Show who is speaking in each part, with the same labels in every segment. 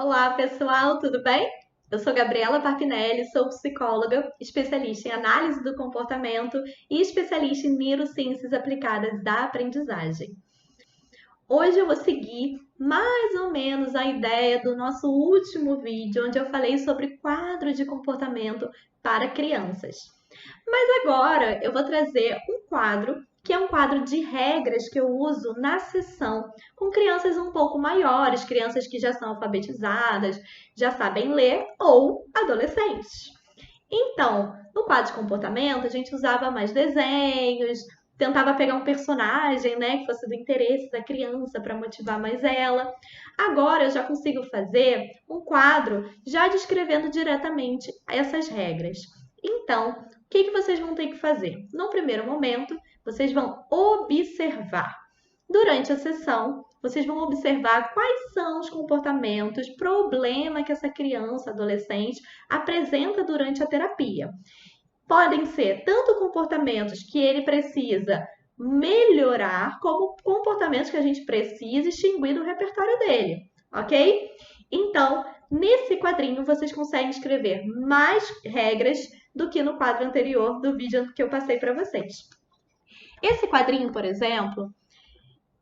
Speaker 1: Olá, pessoal, tudo bem? Eu sou Gabriela Parpinelli, sou psicóloga, especialista em análise do comportamento e especialista em neurociências aplicadas da aprendizagem. Hoje eu vou seguir mais ou menos a ideia do nosso último vídeo, onde eu falei sobre quadro de comportamento para crianças. Mas agora eu vou trazer um quadro que é um quadro de regras que eu uso na sessão com crianças um pouco maiores, crianças que já são alfabetizadas, já sabem ler ou adolescentes. Então, no quadro de comportamento, a gente usava mais desenhos, tentava pegar um personagem, né, que fosse do interesse da criança para motivar mais ela. Agora eu já consigo fazer um quadro já descrevendo diretamente essas regras. Então, o que vocês vão ter que fazer? No primeiro momento, vocês vão observar. Durante a sessão, vocês vão observar quais são os comportamentos, problema que essa criança, adolescente, apresenta durante a terapia. Podem ser tanto comportamentos que ele precisa melhorar, como comportamentos que a gente precisa extinguir do repertório dele, ok? Então, nesse quadrinho, vocês conseguem escrever mais regras do que no quadro anterior do vídeo que eu passei para vocês. Esse quadrinho, por exemplo,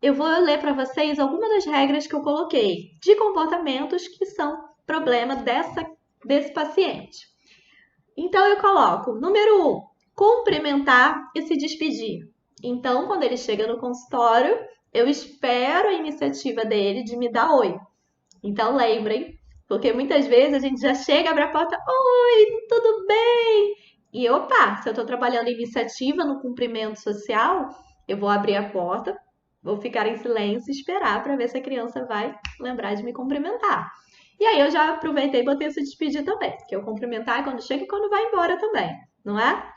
Speaker 1: eu vou ler para vocês algumas das regras que eu coloquei de comportamentos que são problema desse paciente. Então, eu coloco, número 1, cumprimentar e se despedir. Então, quando ele chega no consultório, eu espero a iniciativa dele de me dar oi. Então, lembrem, porque muitas vezes a gente já chega, abre a porta, oi, tudo bem? E opa, se eu estou trabalhando em iniciativa no cumprimento social, eu vou abrir a porta, vou ficar em silêncio e esperar para ver se a criança vai lembrar de me cumprimentar. E aí eu já aproveitei e botei se despedir também, porque o cumprimentar é quando chega e quando vai embora também, não é?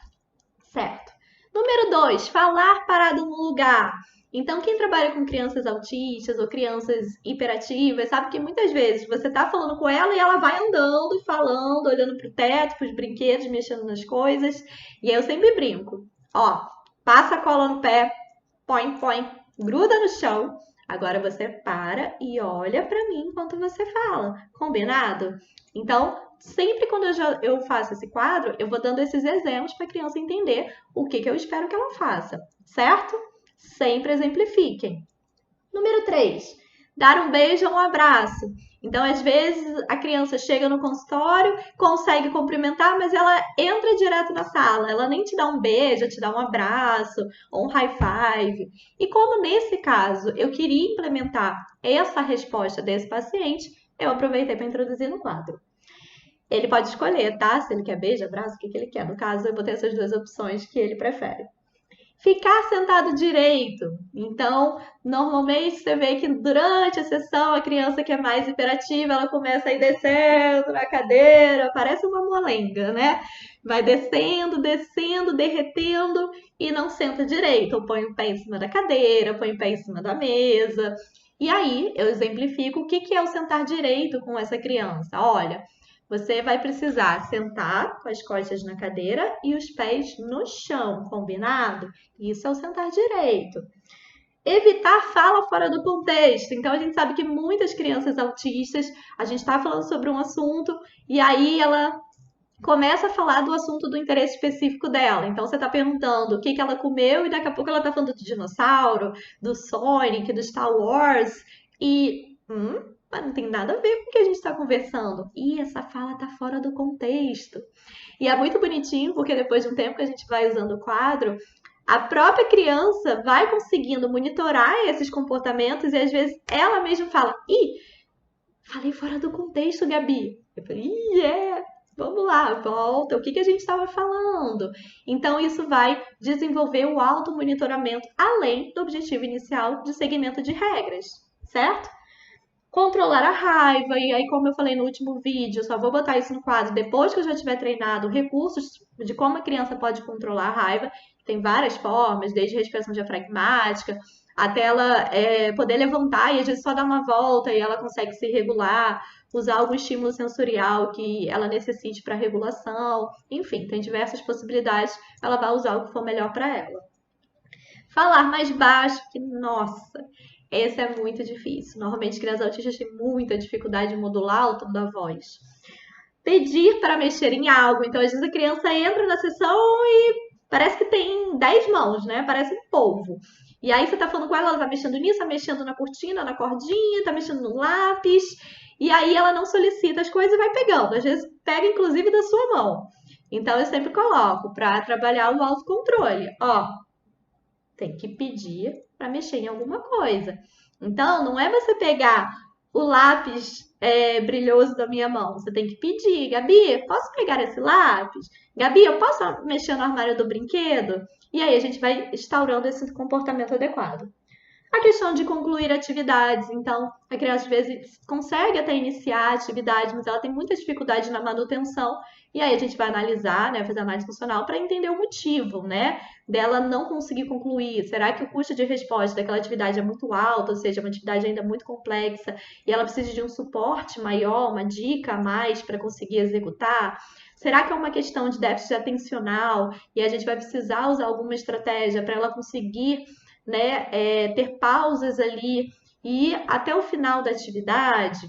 Speaker 1: Certo. Número 2, falar parado no lugar. Então, quem trabalha com crianças autistas ou crianças hiperativas, sabe que muitas vezes você está falando com ela e ela vai andando, falando, olhando para o teto, para os brinquedos, mexendo nas coisas. E aí eu sempre brinco. Ó, passa a cola no pé, põe, gruda no chão. Agora você para e olha para mim enquanto você fala. Combinado? Então, sempre quando eu faço esse quadro, eu vou dando esses exemplos para a criança entender o que eu espero que ela faça, certo? Sempre exemplifiquem. Número 3, dar um beijo ou um abraço. Então, às vezes, a criança chega no consultório, consegue cumprimentar, mas ela entra direto na sala. Ela nem te dá um beijo, te dá um abraço ou um high five. E como nesse caso eu queria implementar essa resposta desse paciente, eu aproveitei para introduzir no quadro. Ele pode escolher, tá? Se ele quer beijo, abraço, o que ele quer. No caso, eu botei essas duas opções que ele prefere. Ficar sentado direito. Então, normalmente você vê que durante a sessão a criança que é mais hiperativa, ela começa a ir descendo na cadeira, parece uma molenga, né? Vai descendo, derretendo e não senta direito. Ou põe o pé em cima da cadeira, põe o pé em cima da mesa. E aí, eu exemplifico o que é o sentar direito com essa criança. Olha, você vai precisar sentar com as costas na cadeira e os pés no chão, combinado? Isso é o sentar direito. Evitar fala fora do contexto. Então, a gente sabe que muitas crianças autistas, a gente está falando sobre um assunto e aí ela começa a falar do assunto do interesse específico dela. Então, você está perguntando o que ela comeu e daqui a pouco ela está falando do dinossauro, do Sonic, do Star Wars. E, mas não tem nada a ver com o que a gente está conversando. E essa fala está fora do contexto. E é muito bonitinho, porque depois de um tempo que a gente vai usando o quadro, a própria criança vai conseguindo monitorar esses comportamentos e às vezes ela mesma fala: Ih, falei fora do contexto, Gabi. Eu falei: Ih, vamos lá, volta, o que a gente estava falando? Então, isso vai desenvolver o automonitoramento além do objetivo inicial de segmento de regras, certo? Controlar a raiva, e aí, como eu falei no último vídeo, só vou botar isso no quadro depois que eu já tiver treinado recursos de como a criança pode controlar a raiva. Tem várias formas, desde respiração diafragmática até ela poder levantar e às vezes só dar uma volta e ela consegue se regular, usar algum estímulo sensorial que ela necessite para regulação. Enfim, tem diversas possibilidades, ela vai usar o que for melhor para ela. Falar mais baixo, que nossa, Esse é muito difícil. Normalmente, crianças autistas têm muita dificuldade de modular o tom da voz. Pedir para mexer em algo. Então, às vezes a criança entra na sessão e parece que tem 10 mãos, né? Parece um polvo. E aí você tá falando com ela tá mexendo nisso, tá mexendo na cortina, na cordinha, tá mexendo no lápis. E aí ela não solicita as coisas e vai pegando. Às vezes pega, inclusive, da sua mão. Então, eu sempre coloco para trabalhar o autocontrole. Ó, tem que pedir para mexer em alguma coisa. Então, não é você pegar o lápis brilhoso da minha mão. Você tem que pedir, Gabi, posso pegar esse lápis? Gabi, eu posso mexer no armário do brinquedo? E aí a gente vai instaurando esse comportamento adequado. A questão de concluir atividades, então a criança às vezes consegue até iniciar a atividade, mas ela tem muita dificuldade na manutenção, e aí a gente vai analisar, né, fazer análise funcional para entender o motivo, né, dela não conseguir concluir. Será que o custo de resposta daquela atividade é muito alto, ou seja, é uma atividade ainda muito complexa, e ela precisa de um suporte maior, uma dica a mais para conseguir executar? Será que é uma questão de déficit atencional e a gente vai precisar usar alguma estratégia para ela conseguir, né, ter pausas ali e ir até o final da atividade?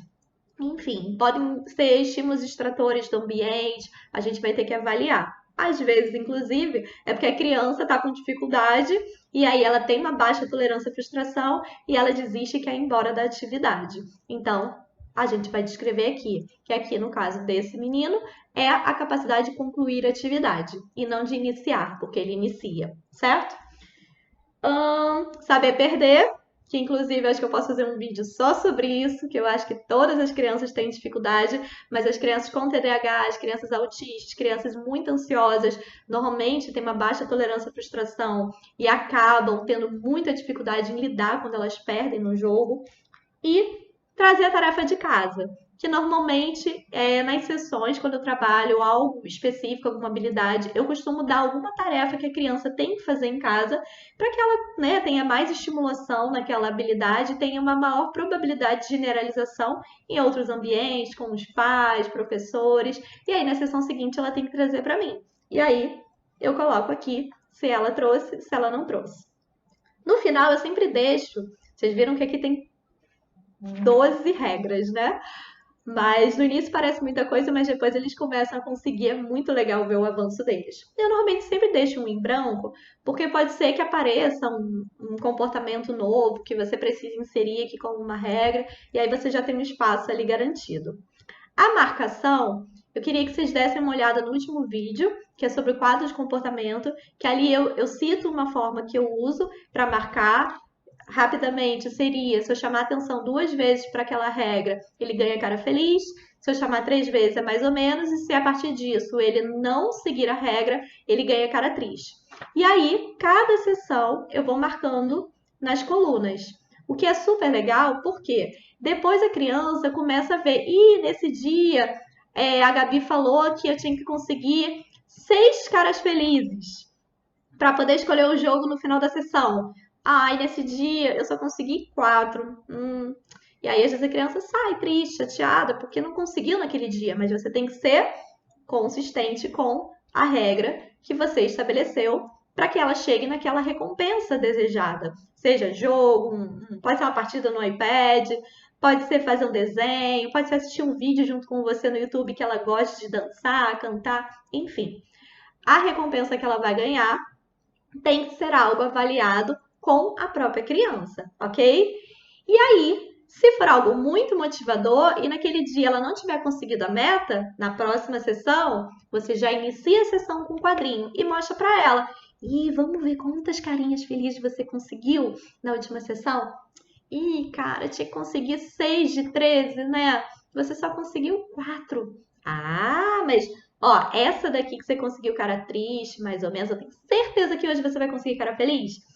Speaker 1: Enfim, podem ser estímulos distratores do ambiente, a gente vai ter que avaliar. Às vezes, inclusive, é porque a criança está com dificuldade e aí ela tem uma baixa tolerância à frustração e ela desiste e quer ir embora da atividade. Então, a gente vai descrever aqui, que aqui no caso desse menino, é a capacidade de concluir a atividade e não de iniciar, porque ele inicia, certo? Saber perder, que inclusive acho que eu posso fazer um vídeo só sobre isso, que eu acho que todas as crianças têm dificuldade, mas as crianças com TDAH, as crianças autistas, crianças muito ansiosas, normalmente têm uma baixa tolerância à frustração e acabam tendo muita dificuldade em lidar quando elas perdem no jogo. E trazer a tarefa de casa, que normalmente nas sessões, quando eu trabalho algo específico, alguma habilidade, eu costumo dar alguma tarefa que a criança tem que fazer em casa para que ela, né, tenha mais estimulação naquela habilidade, tenha uma maior probabilidade de generalização em outros ambientes, com os pais, professores, e aí na sessão seguinte ela tem que trazer para mim. E aí eu coloco aqui se ela trouxe, se ela não trouxe. No final eu sempre deixo, vocês viram que aqui tem 12 regras, né? Mas no início parece muita coisa, mas depois eles começam a conseguir. É muito legal ver o avanço deles. Eu normalmente sempre deixo um em branco, porque pode ser que apareça um comportamento novo que você precisa inserir aqui como uma regra, e aí você já tem um espaço ali garantido. A marcação, eu queria que vocês dessem uma olhada no último vídeo, que é sobre o quadro de comportamento, que ali eu cito uma forma que eu uso para marcar. Rapidamente seria, se eu chamar atenção 2 vezes para aquela regra, ele ganha cara feliz. Se eu chamar 3 vezes é mais ou menos, e se a partir disso ele não seguir a regra, ele ganha cara triste. E aí, cada sessão eu vou marcando nas colunas. O que é super legal, porque depois a criança começa a ver, nesse dia a Gabi falou que eu tinha que conseguir 6 caras felizes para poder escolher o jogo no final da sessão. Ai, nesse dia eu só consegui 4. E aí, às vezes, a criança sai triste, chateada, porque não conseguiu naquele dia. Mas você tem que ser consistente com a regra que você estabeleceu para que ela chegue naquela recompensa desejada. Seja jogo, pode ser uma partida no iPad, pode ser fazer um desenho, pode ser assistir um vídeo junto com você no YouTube que ela gosta de dançar, cantar, enfim. A recompensa que ela vai ganhar tem que ser algo avaliado com a própria criança, ok? E aí, se for algo muito motivador e naquele dia ela não tiver conseguido a meta, na próxima sessão, você já inicia a sessão com o quadrinho e mostra para ela. E vamos ver quantas carinhas felizes você conseguiu na última sessão? Cara, tinha que conseguir 6 de 13, né? Você só conseguiu 4. Mas ó, essa daqui que você conseguiu cara triste, mais ou menos, eu tenho certeza que hoje você vai conseguir cara feliz.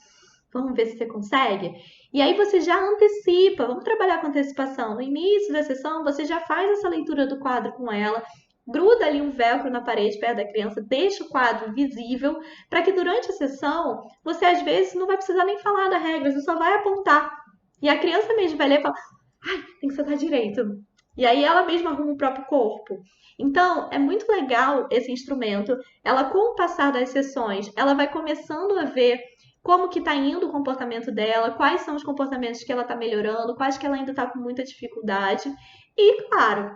Speaker 1: Vamos ver se você consegue? E aí você já antecipa, vamos trabalhar com antecipação. No início da sessão, você já faz essa leitura do quadro com ela, gruda ali um velcro na parede perto da criança, deixa o quadro visível, para que durante a sessão, você às vezes não vai precisar nem falar da regra, você só vai apontar. E a criança mesmo vai ler e fala, tem que sentar direito. E aí ela mesma arruma o próprio corpo. Então, é muito legal esse instrumento. Ela, com o passar das sessões, ela vai começando a ver como que está indo o comportamento dela, quais são os comportamentos que ela está melhorando, quais que ela ainda está com muita dificuldade. E, claro,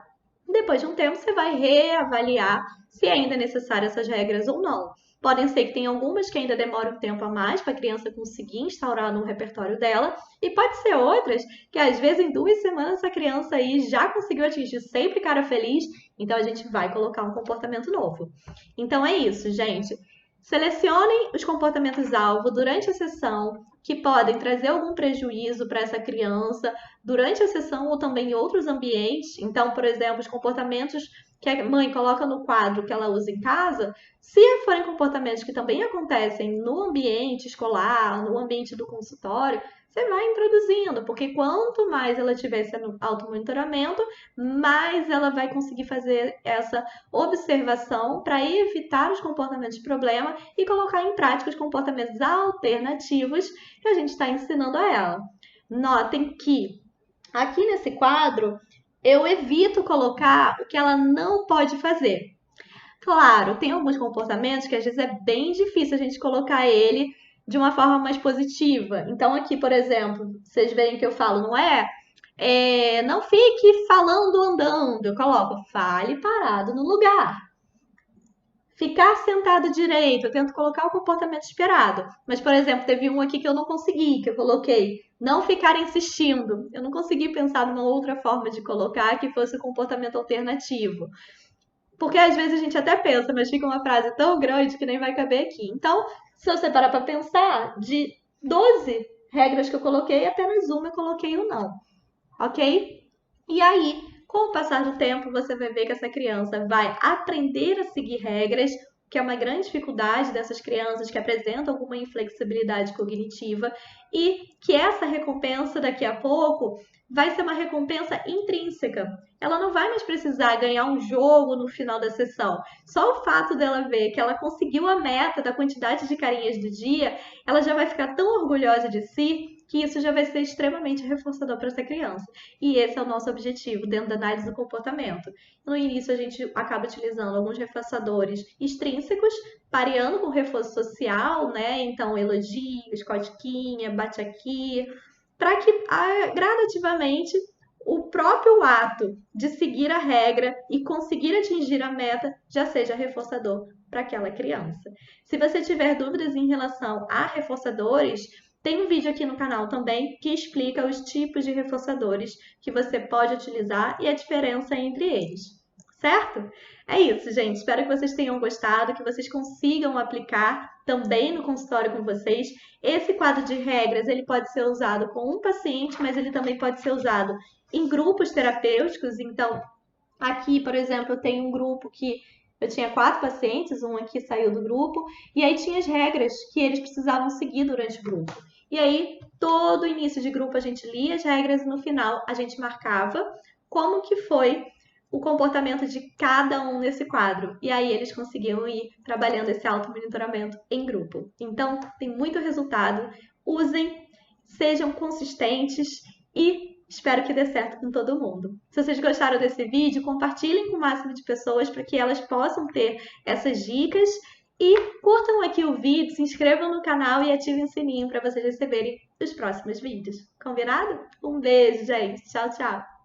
Speaker 1: depois de um tempo você vai reavaliar se ainda é necessário essas regras ou não. Podem ser que tenha algumas que ainda demoram um tempo a mais para a criança conseguir instaurar no repertório dela, e pode ser outras que às vezes em 2 semanas a criança aí já conseguiu atingir sempre cara feliz, então a gente vai colocar um comportamento novo. Então é isso, gente. Selecionem os comportamentos-alvo durante a sessão que podem trazer algum prejuízo para essa criança durante a sessão ou também em outros ambientes. Então, por exemplo, os comportamentos que a mãe coloca no quadro que ela usa em casa, se forem comportamentos que também acontecem no ambiente escolar, no ambiente do consultório, você vai introduzindo, porque quanto mais ela tiver esse automonitoramento, mais ela vai conseguir fazer essa observação para evitar os comportamentos de problema e colocar em prática os comportamentos alternativos que a gente está ensinando a ela. Notem que aqui nesse quadro eu evito colocar o que ela não pode fazer. Claro, tem alguns comportamentos que às vezes é bem difícil a gente colocar ele de uma forma mais positiva. Então, aqui, por exemplo, vocês veem que eu falo, não fique falando andando. Eu coloco, fale parado no lugar. Ficar sentado direito, eu tento colocar o comportamento esperado. Mas, por exemplo, teve um aqui que eu não consegui, que eu coloquei, não ficar insistindo. Eu não consegui pensar numa outra forma de colocar que fosse o comportamento alternativo. Porque às vezes a gente até pensa, mas fica uma frase tão grande que nem vai caber aqui. Então, se você parar para pensar, de 12 regras que eu coloquei, apenas uma eu coloquei o não. Ok? E aí, com o passar do tempo, você vai ver que essa criança vai aprender a seguir regras, que é uma grande dificuldade dessas crianças que apresentam alguma inflexibilidade cognitiva, e que essa recompensa daqui a pouco vai ser uma recompensa intrínseca. Ela não vai mais precisar ganhar um jogo no final da sessão. Só o fato dela ver que ela conseguiu a meta da quantidade de carinhas do dia, ela já vai ficar tão orgulhosa de si que isso já vai ser extremamente reforçador para essa criança. E esse é o nosso objetivo dentro da análise do comportamento. No início, a gente acaba utilizando alguns reforçadores extrínsecos, pareando com o reforço social, né? Então, elogios, cosquinha, bate aqui, para que gradativamente o próprio ato de seguir a regra e conseguir atingir a meta já seja reforçador para aquela criança. Se você tiver dúvidas em relação a reforçadores, tem um vídeo aqui no canal também que explica os tipos de reforçadores que você pode utilizar e a diferença entre eles, certo? É isso, gente. Espero que vocês tenham gostado, que vocês consigam aplicar também no consultório com vocês. Esse quadro de regras, ele pode ser usado com um paciente, mas ele também pode ser usado em grupos terapêuticos. Então, aqui, por exemplo, eu tenho um grupo que eu tinha 4 pacientes, um aqui saiu do grupo, e aí tinha as regras que eles precisavam seguir durante o grupo. E aí, todo início de grupo a gente lia as regras e no final a gente marcava como que foi o comportamento de cada um nesse quadro. E aí eles conseguiam ir trabalhando esse automonitoramento em grupo. Então, tem muito resultado. Usem, sejam consistentes e espero que dê certo com todo mundo. Se vocês gostaram desse vídeo, compartilhem com o máximo de pessoas para que elas possam ter essas dicas. E curtam aqui o vídeo, se inscrevam no canal e ativem o sininho para vocês receberem os próximos vídeos. Combinado? Um beijo, gente. Tchau, tchau.